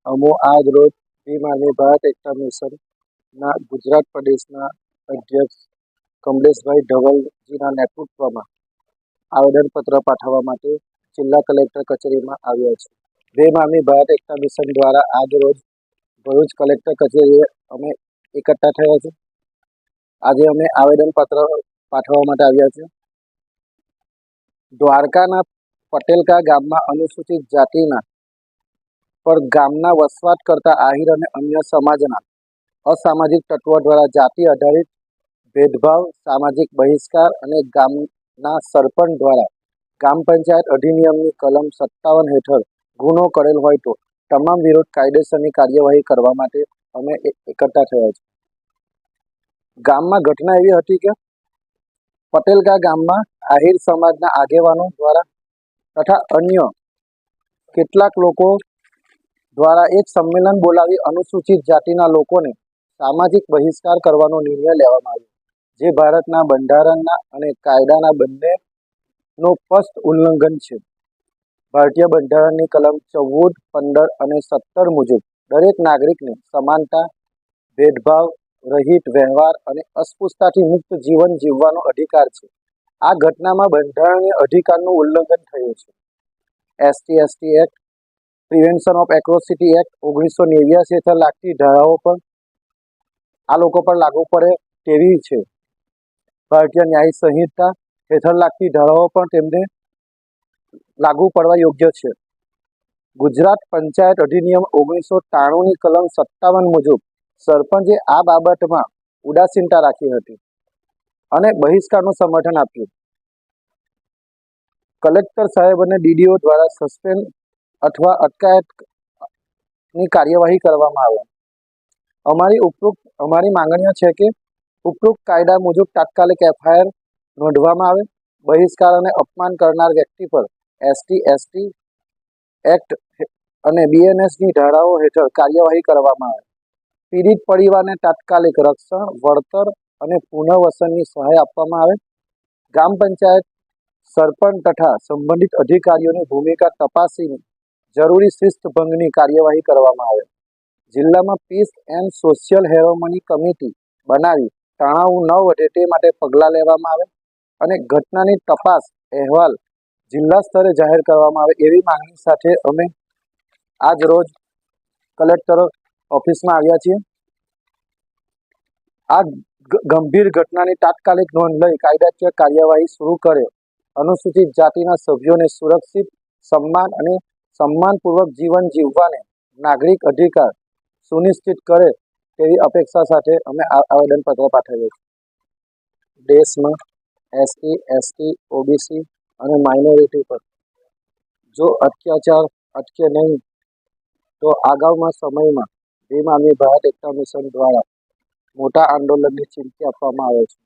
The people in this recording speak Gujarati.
અમો આજ રોજ ભીમ આર્મી ભારત એકતા મિશનના ગુજરાત પ્રદેશના અધ્યક્ષ કમલેશભાઈ ધવલજીના નેતૃત્વમાં આવેદનપત્ર પાઠવવા માટે જિલ્લા કલેક્ટર કચેરીમાં આવ્યા છે. ભીમ આર્મી ભારત એકતા મિશન દ્વારા આજ રોજ ભરૂચ કલેક્ટર કચેરીએ અમે એકઠા થયા છે. આજે અમે આવેદનપત્ર પાઠવવા માટે આવ્યા છે. દ્વારકાના પટેલકા ગામમાં અનુસૂચિત જાતિના પર ગામના વસવાટ કરતા આહિર અને અન્ય સમાજના અસામાજિક તત્વો દ્વારા જાતિ આધારિત ભેદભાવ, સામાજિક બહિષ્કાર અને ગામના સરપંચ દ્વારા ગ્રામ પંચાયત અધિનિયમની કલમ 57 હેઠળ ગુનો કરેલ હોય તો તમામ વિરુદ્ધ કાયદેસરની કાર્યવાહી કરવા માટે અમે એકઠા થયા છે. ગામમાં ઘટના એવી હતી કે પટેલકા ગામમાં આહિર સમાજના આગેવાનો દ્વારા તથા અન્ય કેટલાક લોકો દ્વારા એક સંમેલન બોલાવી અનુસૂચિત જાતિના લોકોને સામાજિક બહિષ્કાર કરવાનો નિર્ણય લેવામાં આવ્યો, જે ભારતના બંધારણના અને કાયદાના બંનેનું સ્પષ્ટ ઉલ્લંઘન છે. ભારતીય બંધારણની કલમ 14, 15 અને 17 મુજબ દરેક નાગરિકને સમાનતા, ભેદભાવ રહિત વ્યવહાર અને અસ્પૃશ્યતાથી મુક્ત જીવન જીવવાનો અધિકાર છે. આ ઘટનામાં બંધારણીય અધિકારનું ઉલ્લંઘન થયું છે. ST act, prevention of atrocity act 1989 હેઠળ લાગતી ધારાઓ પણ આ લોકો પર લાગુ પડે તેવી છે. ભારતીય ન્યાય સંહિતા હેઠળ લાગતી ધારાઓ પણ તેમને લાગુ પડવા યોગ્ય છે. ગુજરાત પંચાયત અધિનિયમ 1993ની કલમ 57 મુજબ સરપંચે આ બાબતમાં ઉદાસીનતા રાખી હતી અને બહિષ્કારનું સમર્થન આપ્યું. કલેક્ટર સાહેબ અને DDO દ્વારા સસ્પેન્ડ અથવા અટકાયતની કાર્યવાહી કરવામાં આવે. અમારી માંગણીઓ છે કે ઉપરોક્ત કાયદા મુજબ તાત્કાલિક FIR નોંધવામાં આવે. બહિષ્કાર અને અપમાન કરનાર વ્યક્તિ પર ST એક્ટ અને BNSની ધારાઓ હેઠળ કાર્યવાહી કરવામાં આવે. પીડિત પરિવારને તાત્કાલિક રક્ષણ, વળતર અને પુનર્વસનની સહાય આપવામાં આવે. ગ્રામ પંચાયત સરપંચ તથા સંબંધિત અધિકારીઓની ભૂમિકા તપાસીને જરૂરી શિસ્તભંગની કાર્યવાહી કરવામાં આવે. જિલ્લામાં પીસ એન્ડ સોશિયલ હેરોમની કમિટી બનાવી તણાવ ન વધે તે માટે પગલાં લેવામાં આવે અને ઘટનાની તપાસ અહેવાલ જિલ્લા સ્તરે જાહેર કરવામાં આવે એવી માંગણી સાથે અમે આજ રોજ કલેક્ટર ઓફિસમાં આવ્યા છીએ. આ ગંભીર ઘટનાની તાત્કાલિક નોંધ લઈ કાયદાકીય કાર્યવાહી શરૂ કરે, અનુસૂચિત જાતિના સભ્યોને સુરક્ષિત, સન્માન અને સન્માનપૂર્વક જીવન જીવવાને નાગરિક અધિકાર સુનિશ્ચિત કરે તેવી અપેક્ષા સાથે અમે આવેદનપત્ર પાઠવ્યું છે. દેશમાં SC, ST, OBC અને માઇનોરિટી પર જો અત્યાચાર અટકે નહીં તો આગાઉના સમયમાં ભીમ આર્મી ભારત એકતા મિશન દ્વારા મોટા આંદોલનની ચીમકી આપવામાં આવે છે.